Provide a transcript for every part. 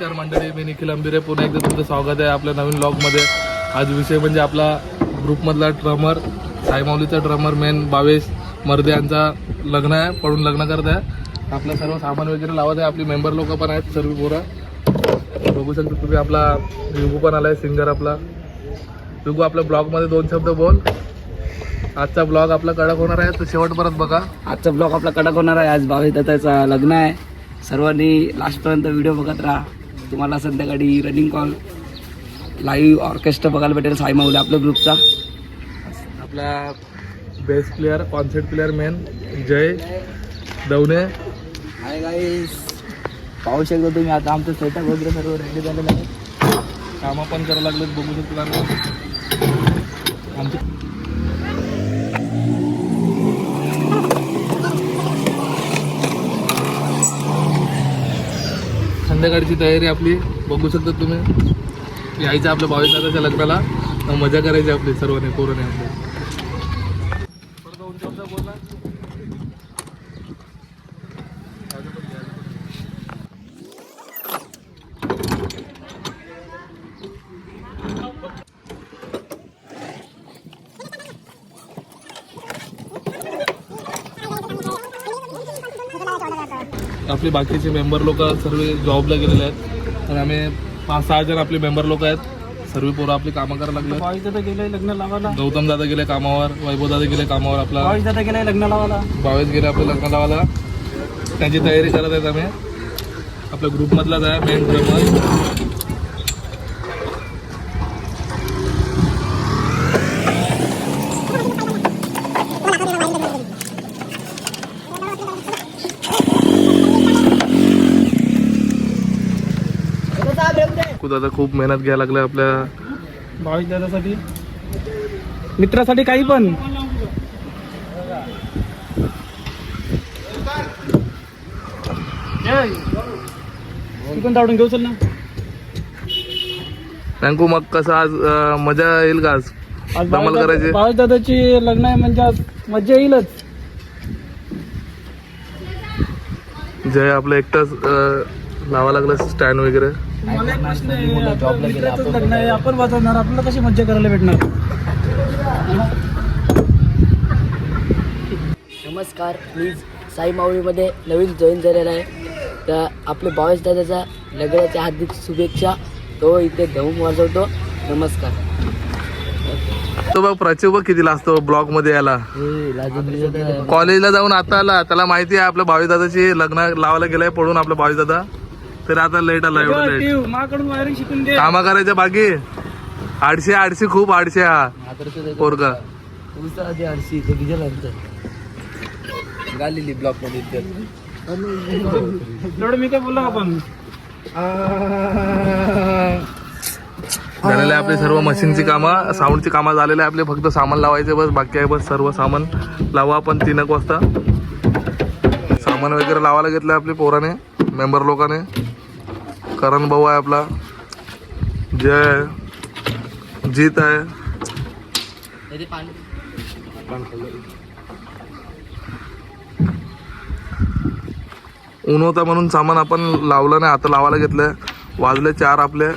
नमस्कार मंडळी, मी निखिल अंबिरे. पुन्हा एकदा तुमचं स्वागत आहे आपल्या नवीन ब्लॉगमध्ये. आज विषय म्हणजे आपला ग्रुपमधला ड्रमर, साईमाऊलीचा ड्रमर मेन भावेश मर्दे यांचा लग्न आहे, पडून लग्न करत आहे. आपलं सर्व सामान वगैरे लावत आहे. आपली मेंबर लोक पण आहेत सर्व पोरं. बघू शकता तुम्ही. आपला युगू पण आलाय, सिंगर आपला युगू. आपल्या ब्लॉगमध्ये 2 शब्द बोल. आजचा ब्लॉग आपला कडक होणार आहे, तर शेवट परत बघा. आजचा ब्लॉग आपला कडक होणार आहे. आज भावेश दादाचं लग्न आहे. सर्वांनी लास्टपर्यंत व्हिडिओ बघत राहा. तुम्हाला संध्याकाळी रनिंग कॉल लाईव्ह ऑर्केस्ट्रा बघायला भेटेल साईमाऊली आपल्या ग्रुपचा. आपला best player, concert player main Jay Davane. Hi guys, पाहू शकता तुम्ही. आता आमचं सेटअप वगैरे सर्व रेडी झालेलं आहे. कामं पण करायला लागलेत, बघू शकतो आमचे. संध्याकाळची तयारी आपली बघू शकता तुम्ही. यायचं आपल्या भावेश दादाच्या लग्नाला, मजा करायची आपली सर्वांनी, पोरांनी आपली. आपले बाकीचे मेंबर लोक सर्व जॉबला गेलेले आहेत आणि आम्ही 5-6 जण आपले मेंबर लोक आहेत. सर्व पोरं आपली कामं करायला लागले. भावेश दादा गेले लग्न लावायला. गौतम दादा गेले कामावर, वैभव दादा गेले कामावर. आपला भावेश दादा गेले लग्न लावायला. भावेश गेले आपलं लग्न लावायला. त्यांची तयारी करत आहेत आम्ही. आपल्या ग्रुपमधलाच आहे मेन ड्रमर. दादा खूप मेहनत घ्यायला लागले आपल्या भावेश दादासाठी, मित्रासाठी काही पण. चिकन तावडून घेऊ चल ना. थँकू. मग कसं आज मजा येईल का? आज धमाल करायची. भावेश दादाची लग्न आहे म्हणजे आज मजा येईलच. जय आपलं एकटाच लावा लागलं स्टँड वगैरे. लग्न आहे, आपण वाजवणार, आपल्याला कशी मज्जा करायला भेटणार. नमस्कार, प्लीज साईमाऊलीमध्ये नवीन जॉईन झालेला आहे. तर आपले भावेश दादाचा लग्नाच्या हार्दिक शुभेच्छा. तो इथे धूम वाजवतो. नमस्कार. तो बघ प्राची बघ कितीला असतो ब्लॉग मध्ये यायला. कॉलेजला जाऊन आता आला. त्याला माहिती आहे आपल्या भावेश दादाची लग्न लावायला गेलाय पडून आपला भावेश दादा. तर आता लेट आला. एवढं लेट माझ्याकडून वायरिंग शिकून घे. कामा करायच्या बाकी. आडशे खूप आडशे हा पोरगा. गालेली ब्लॉक मध्ये मी काय बोललो आपण. झालेले आपले सर्व मशीनची कामं, साऊंडची कामं झालेले आपले. फक्त सामान लावायचे बस बाकी आहे. बस सर्व सामान लावा आपण 3 वाजता. सामान वगैरे लावायला घेतलं आपले पोराने, मेंबर लोकांने. करण भाऊ आहे आपला, जय, जीत आहे. ऊन होता म्हणून सामान आपण लावलं नाही, आता लावायला घेतलंय. वाजले 4 आपले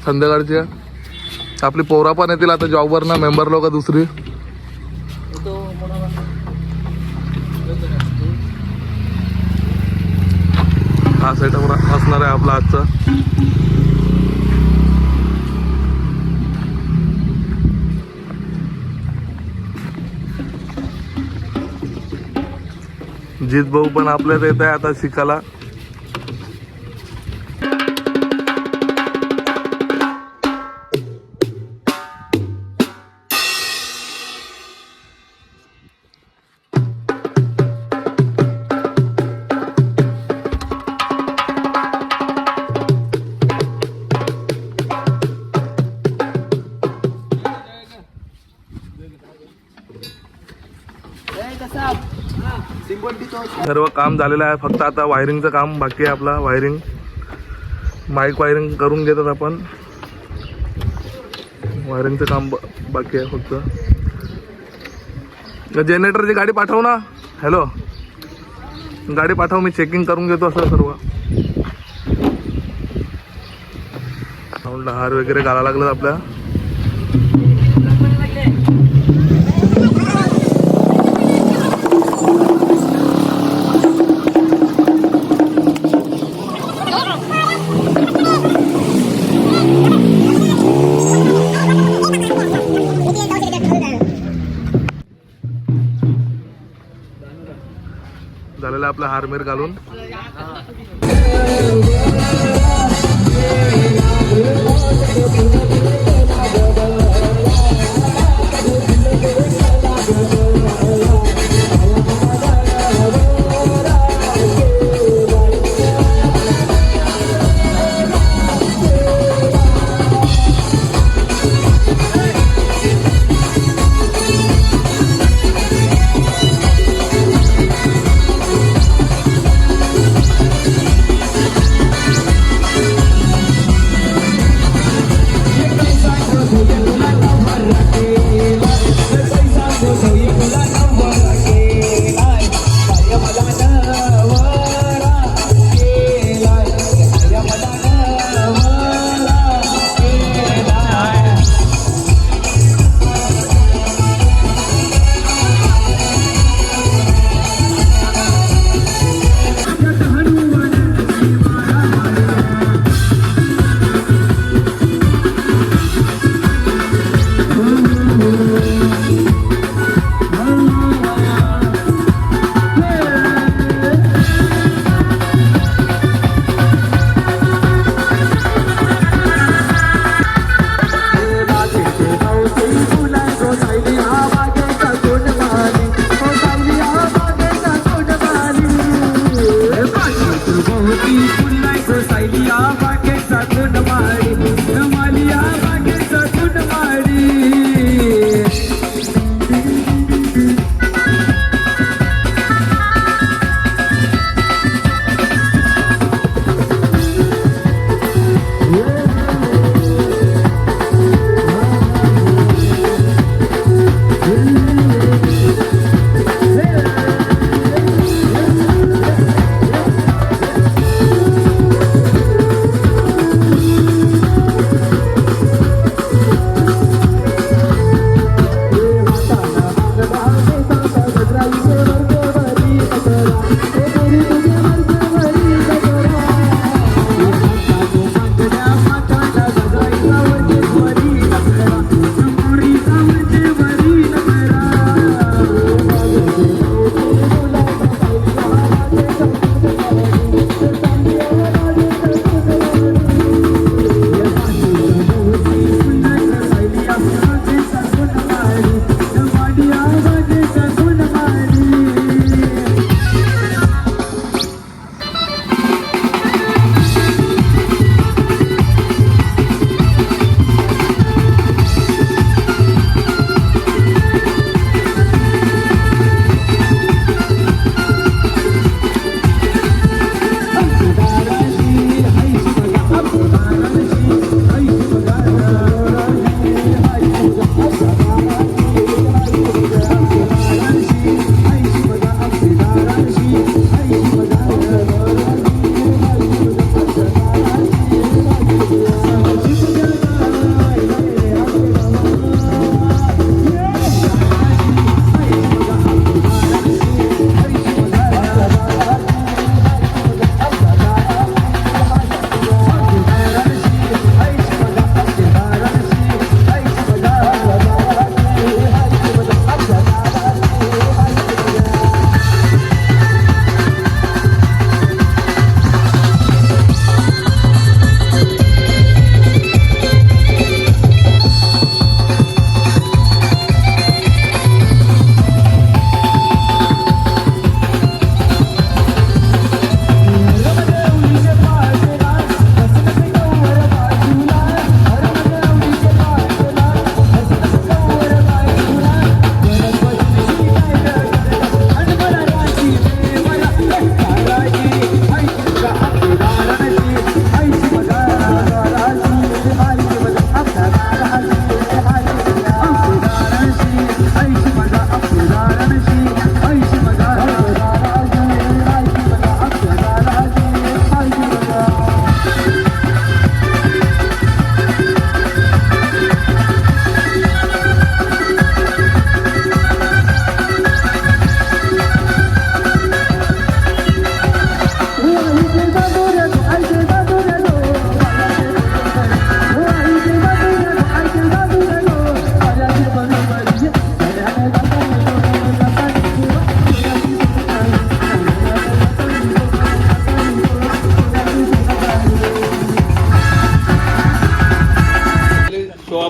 संध्याकाळचे. आपली पोरा पण येतील आता जॉबवर ना, मेंबर लोक दुसरी. हा सेटअप असणार आहे आपला आजचा. जीत भाऊ पण आपल्यात येत आहे आता शिकायला. सर्व काम झालेलं आहे. फक्त आता वायरिंगचं काम बाकी आहे. आपला वायरिंग, माईक वायरिंग करून घेतात आपण. वायरिंगचं काम बाकी आहे फक्त. जनरेटरची गाडी पाठव ना. हॅलो, गाडी पाठव, मी चेकिंग करून घेतो असं सर्व. ग्राउंडला हार वगैरे घालायला लागलं आपल्या. झालेला आपला हारमेर घालून.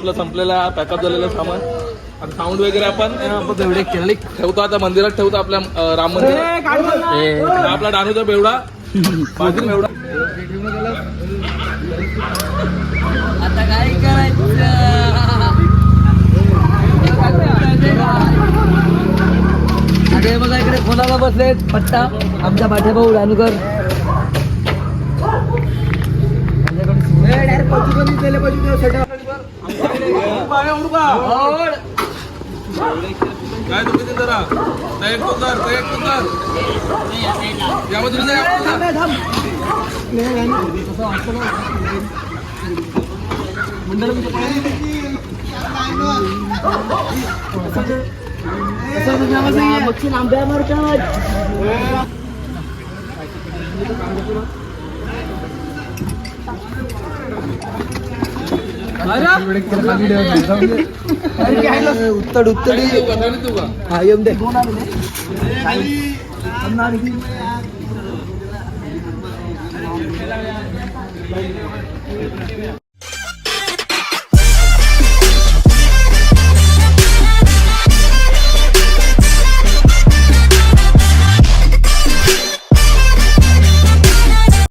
आपला संपलेला पॅकअप झालेलं सामान आणि साऊंड वगैरे आपण एवढे केले ठेवतो आता मंदिरात ठेवतो आपल्या राम मंदिरात. हा आपला डानूचा बेवडा बाजून बेवडा. आता काय करायचं अरे बघा इकडे कोणाला बसलेत पट्टा आमचा भाऊ रानूकर काय तुम्ही ते जरा तयार यामध्ये बघशील आंब्या मारतात उत्तड उत्तडी तू का हा येऊन दे